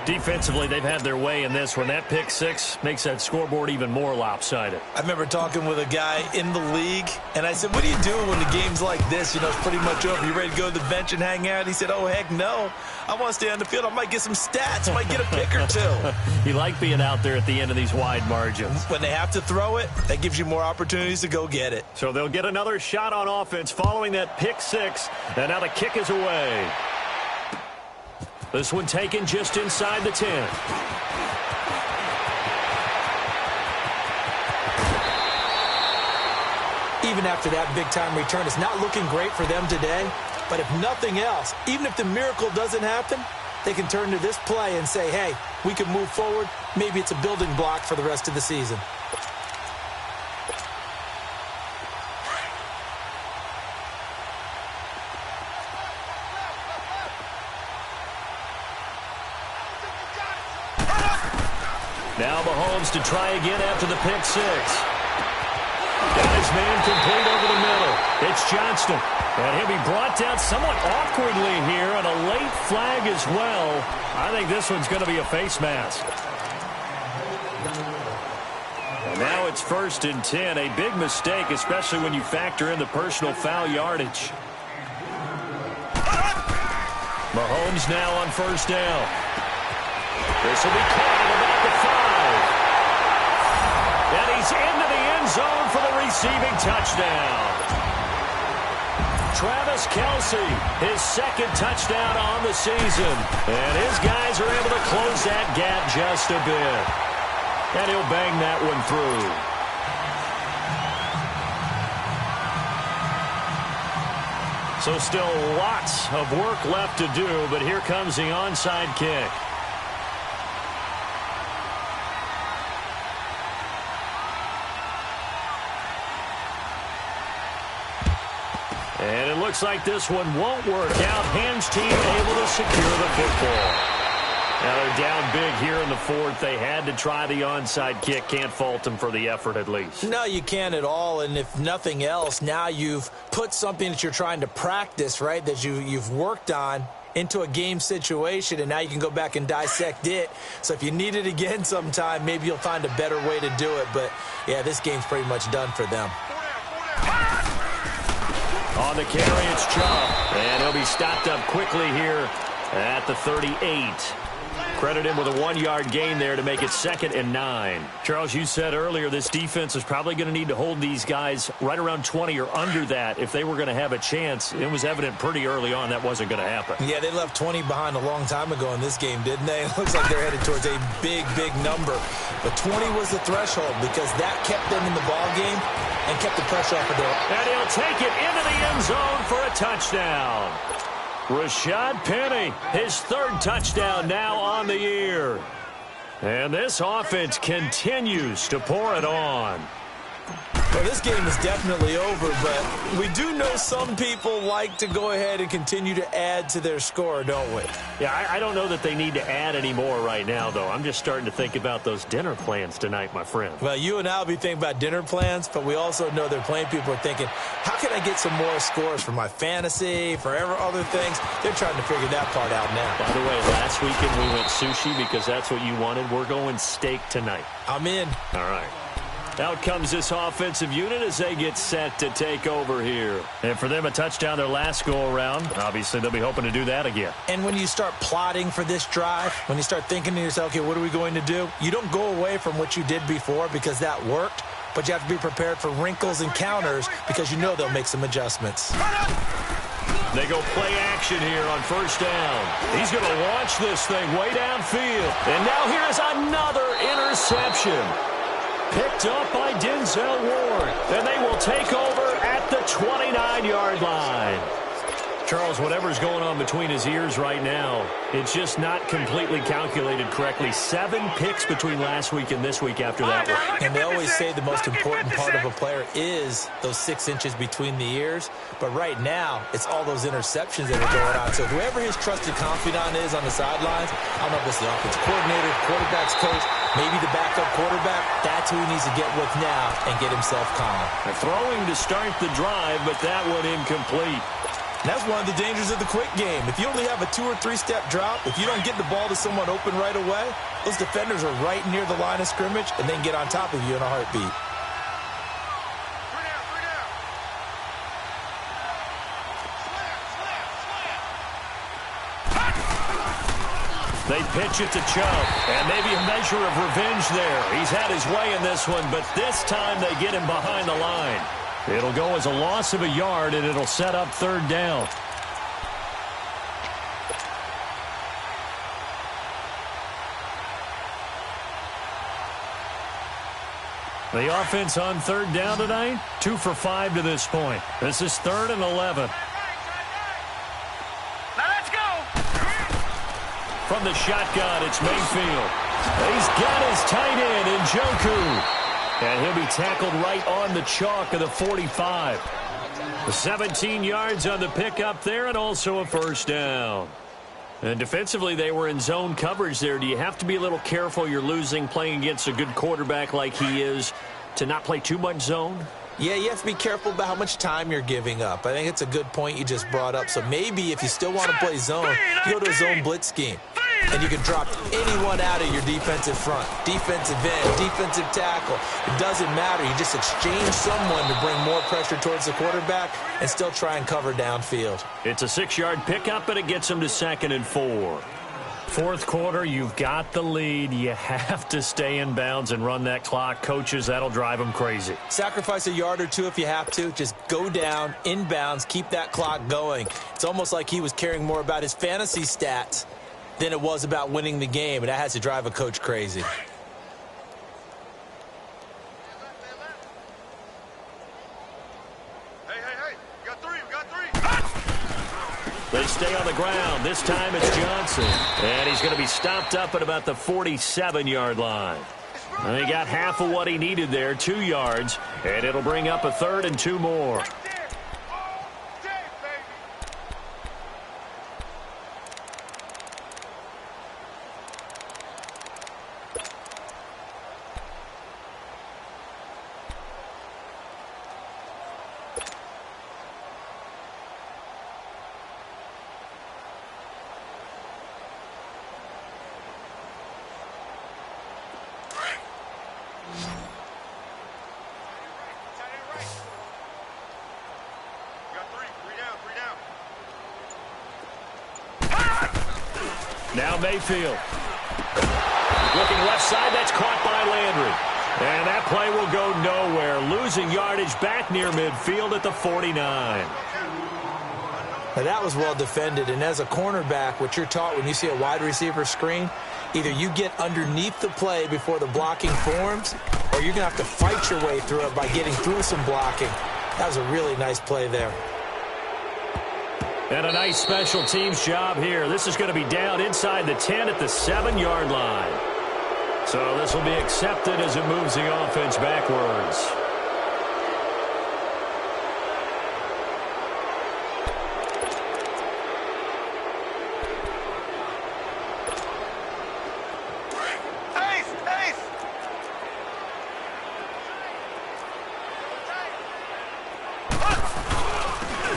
Defensively, they've had their way in this one. That pick 6 makes that scoreboard even more lopsided. I remember talking with a guy in the league, and I said, what do you do when the game's like this? You know, it's pretty much over. You ready to go to the bench and hang out? He said, oh, heck no. I want to stay on the field. I might get some stats. I might get a pick or 2. You like being out there at the end of these wide margins. When they have to throw it, that gives you more opportunities to go get it. So they'll get another shot on offense following that pick 6, and now the kick is away. This one taken just inside the 10. Even after that big-time return, it's not looking great for them today. But if nothing else, even if the miracle doesn't happen, they can turn to this play and say, hey, we can move forward. Maybe it's a building block for the rest of the season. Now Mahomes to try again after the pick 6. Got his man complete over the middle. It's Johnston. And he'll be brought down somewhat awkwardly here on a late flag as well. I think this one's going to be a face mask. And now it's 1st and 10. A big mistake, especially when you factor in the personal foul yardage. Mahomes now on 1st down. This will be caught at about the 5. And he's into the end zone for the receiving touchdown. Travis Kelce, his 2nd touchdown on the season. And his guys are able to close that gap just a bit. And he'll bang that one through. So still lots of work left to do, but here comes the onside kick. And it looks like this one won't work out. Ham's team able to secure the football. Now they're down big here in the 4th. They had to try the onside kick. Can't fault them for the effort at least. No, you can't at all. And if nothing else, now you've put something that you're trying to practice, right, that you've worked on into a game situation, and now you can go back and dissect it. So if you need it again sometime, maybe you'll find a better way to do it. But, yeah, this game's pretty much done for them. On the carry, it's Chubb. And he'll be stopped up quickly here at the 38. Credit him with a 1-yard gain there to make it 2nd and 9. Charles, you said earlier this defense is probably going to need to hold these guys right around 20 or under that if they were going to have a chance. It was evident pretty early on that wasn't going to happen. Yeah, they left 20 behind a long time ago in this game, didn't they? It looks like they're headed towards a big, big number. But 20 was the threshold because that kept them in the ball game and kept the pressure off of them. And he'll take it into the end zone for a touchdown. Rashad Penny, his 3rd touchdown now on the year. And this offense continues to pour it on. Well, this game is definitely over, but we do know some people like to go ahead and continue to add to their score, don't we? Yeah, I don't know that they need to add any more right now, though. I'm just starting to think about those dinner plans tonight, my friend. Well, you and I will be thinking about dinner plans, but we also know they're playing people are thinking, how can I get some more scores for my fantasy, for other things? They're trying to figure that part out now. By the way, last weekend we went sushi because that's what you wanted. We're going steak tonight. I'm in. All right. Out comes this offensive unit as they get set to take over here. And for them, a touchdown their last go-around. Obviously, they'll be hoping to do that again. And when you start plotting for this drive, when you start thinking to yourself, okay, what are we going to do? You don't go away from what you did before because that worked, but you have to be prepared for wrinkles and counters because you know they'll make some adjustments. They go play action here on first down. He's going to launch this thing way downfield. And now here is another interception. Picked up by Denzel Ward. And they will take over at the 29-yard line. Charles, whatever's going on between his ears right now, it's just not completely calculated correctly. 7 picks between last week and this week after that one. And they always say the most important part of a player is those 6 inches between the ears. But right now, it's all those interceptions that are going on. So whoever his trusted confidant is on the sidelines, I don't know if it's the offensive coordinator, quarterback's coach, maybe the backup quarterback, that's who he needs to get with now and get himself calm. They're throwing to start the drive, but that one incomplete. And that's one of the dangers of the quick game. If you only have a 2- or 3-step drop, if you don't get the ball to someone open right away, those defenders are right near the line of scrimmage and they can get on top of you in a heartbeat. They pitch it to Chubb, and maybe a measure of revenge there. He's had his way in this one, but this time they get him behind the line. It'll go as a loss of a yard, and it'll set up third down. The offense on third down tonight, 2 for 5 to this point. This is 3rd and 11. Now let's go. From the shotgun, it's Mayfield. He's got his tight end, Njoku. And he'll be tackled right on the chalk of the 45. 17 yards on the pickup there and also a first down. And defensively, they were in zone coverage there. Do you have to be a little careful you're losing playing against a good quarterback like he is to not play too much zone? Yeah, you have to be careful about how much time you're giving up. I think it's a good point you just brought up. So maybe if you still want to play zone, you go to a zone blitz scheme. And you can drop anyone out of your defensive front, defensive end, defensive tackle. It doesn't matter. You just exchange someone to bring more pressure towards the quarterback and still try and cover downfield. It's a 6-yard pickup, and it gets them to 2nd and 4. Fourth quarter, you've got the lead. You have to stay in bounds and run that clock. Coaches, that'll drive them crazy. Sacrifice a yard or 2 if you have to. Just go down, in bounds, keep that clock going. It's almost like he was caring more about his fantasy stats than it was about winning the game, and that has to drive a coach crazy. Hey, we got three. They stay on the ground. This time it's Johnson. And he's going to be stopped up at about the 47-yard line. And he got half of what he needed there, 2 yards, and it'll bring up a 3rd and 2 more. Now Mayfield. Looking left side, that's caught by Landry. And that play will go nowhere. Losing yardage back near midfield at the 49. Now that was well defended, and as a cornerback, what you're taught when you see a wide receiver screen, either you get underneath the play before the blocking forms, or you're going to have to fight your way through it by getting through some blocking. That was a really nice play there. And a nice special teams job here. This is going to be down inside the 10 at the 7-yard line. So this will be accepted as it moves the offense backwards.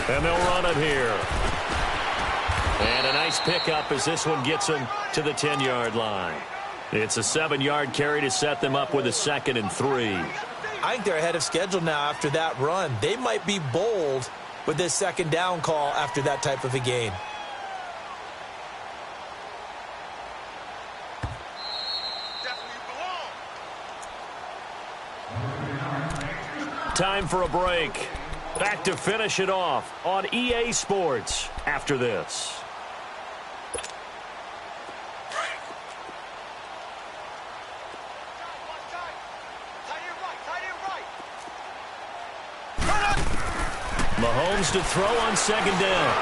And they'll run it here. And a nice pickup as this one gets him to the 10-yard line. It's a 7-yard carry to set them up with a 2nd and 3. I think they're ahead of schedule now after that run. They might be bold with this 2nd down call after that type of a game. Time for a break. Back to finish it off on EA Sports after this. Mahomes to throw on 2nd down.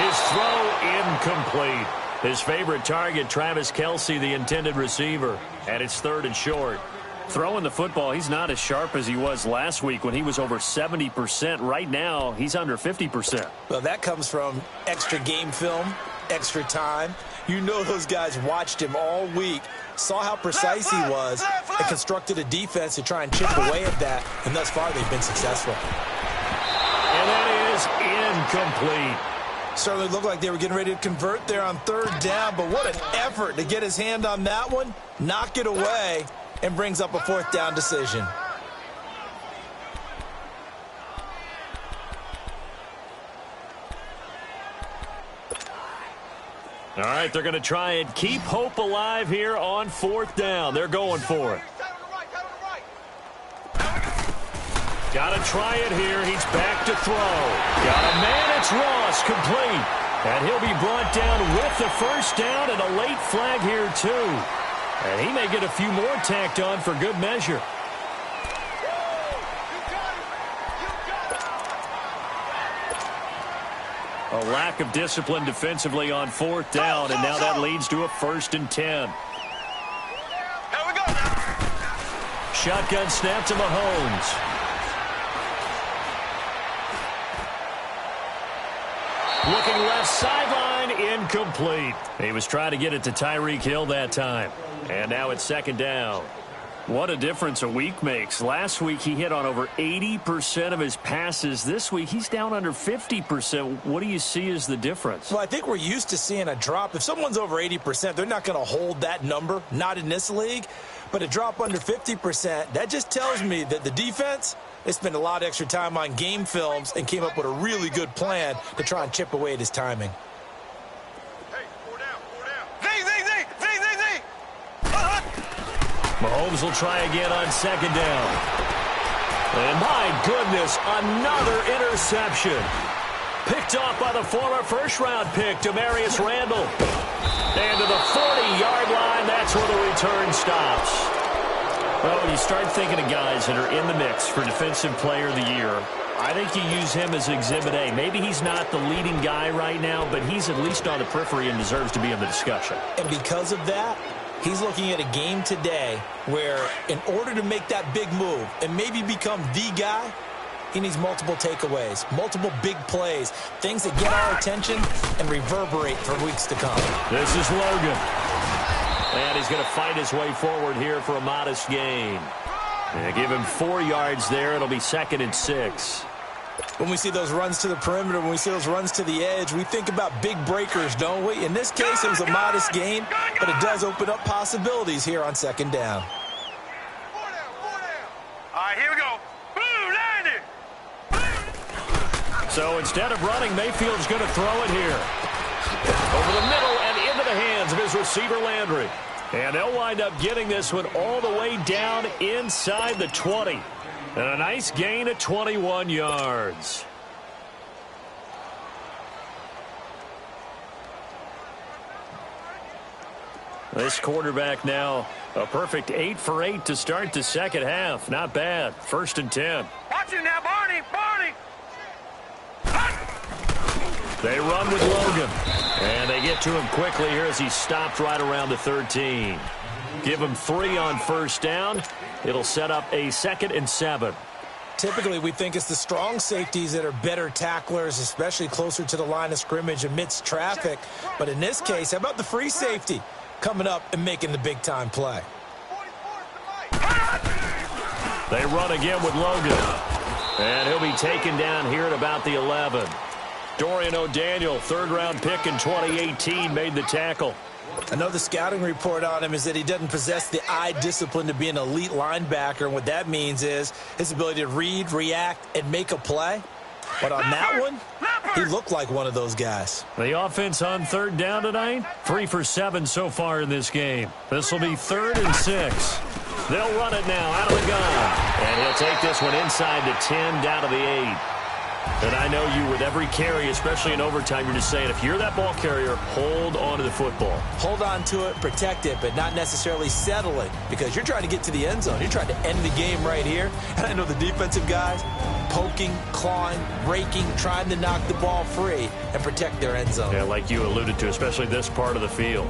His throw incomplete. His favorite target, Travis Kelce, the intended receiver, and it's 3rd and short. Throwing the football, he's not as sharp as he was last week when he was over 70%. Right now, he's under 50%. Well, that comes from extra game film, extra time. You know those guys watched him all week, saw how precise he was, and constructed a defense to try and chip away at that, and thus far they've been successful. And that is incomplete. Certainly looked like they were getting ready to convert there on 3rd down, but what an effort to get his hand on that one, knock it away, and brings up a 4th down decision. All right, they're going to try and keep hope alive here on 4th down. They're going for it. Got to try it here. He's back to throw. Got a man. It's Ross, complete. And he'll be brought down with the 1st down and a late flag here, too. And he may get a few more tacked on for good measure. A lack of discipline defensively on 4th down, and now that leads to a 1st and 10. Here we go now. Shotgun snap to Mahomes. Looking left sideline, incomplete. He was trying to get it to Tyreek Hill that time. And now it's 2nd down. What a difference a week makes. Last week he hit on over 80% of his passes. This week he's down under 50%. What do you see as the difference? Well, I think we're used to seeing a drop. If someone's over 80%, they're not going to hold that number, not in this league. But a drop under 50%, that just tells me that the defense, they spent a lot of extra time on game films and came up with a really good plan to try and chip away at his timing. Mahomes will try again on 2nd down. And my goodness, another interception. Picked off by the former 1st-round pick, Demarius Randall. And to the 40-yard line, that's where the return stops. Well, when you start thinking of guys that are in the mix for Defensive Player of the Year, I think you use him as Exhibit A. Maybe he's not the leading guy right now, but he's at least on the periphery and deserves to be in the discussion. And because of that, he's looking at a game today where in order to make that big move and maybe become the guy, he needs multiple takeaways, multiple big plays, things that get our attention and reverberate for weeks to come. This is Logan. And he's going to fight his way forward here for a modest gain. And give him 4 yards there. It'll be 2nd and 6. When we see those runs to the perimeter, when we see those runs to the edge, we think about big breakers, don't we? In this case, it was a modest gain, but it does open up possibilities here on 2nd down. All right, here we go. Boom, landed. So instead of running, Mayfield's going to throw it here. Over the middle and into the hands of his receiver, Landry. And they'll wind up getting this one all the way down inside the 20. And a nice gain of 21 yards. This quarterback now a perfect 8 for 8 to start the 2nd half. Not bad. 1st and 10. Watch it now, Barney. Barney. They run with Logan. And they get to him quickly here as he stopped right around the 13. Give him 3 on 1st down. It'll set up a 2nd and 7. Typically, we think it's the strong safeties that are better tacklers, especially closer to the line of scrimmage amidst traffic. But in this case, how about the free safety coming up and making the big-time play? They run again with Logan. And he'll be taken down here at about the 11. Dorian O'Daniel, third-round pick in 2018, made the tackle. Another scouting report on him is that he doesn't possess the eye discipline to be an elite linebacker. And what that means is his ability to read, react, and make a play. But on that one, he looked like one of those guys. The offense on third down tonight, 3 for 7 so far in this game. This will be 3rd and 6. They'll run it now out of the gun. And he'll take this one inside the 10, down to the 8. And I know you, with every carry, especially in overtime, you're just saying, if you're that ball carrier, hold on to the football. Hold on to it, protect it, but not necessarily settle it, because you're trying to get to the end zone. You're trying to end the game right here. And I know the defensive guys poking, clawing, raking, trying to knock the ball free and protect their end zone. Yeah, like you alluded to, especially this part of the field.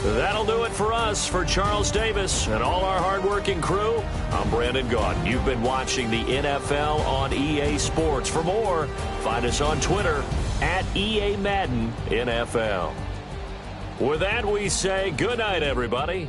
That'll do it for us. For Charles Davis and all our hardworking crew, I'm Brandon Gaudin. You've been watching the NFL on EA Sports. For more, find us on Twitter at EA Madden NFL. With that, we say good night, everybody.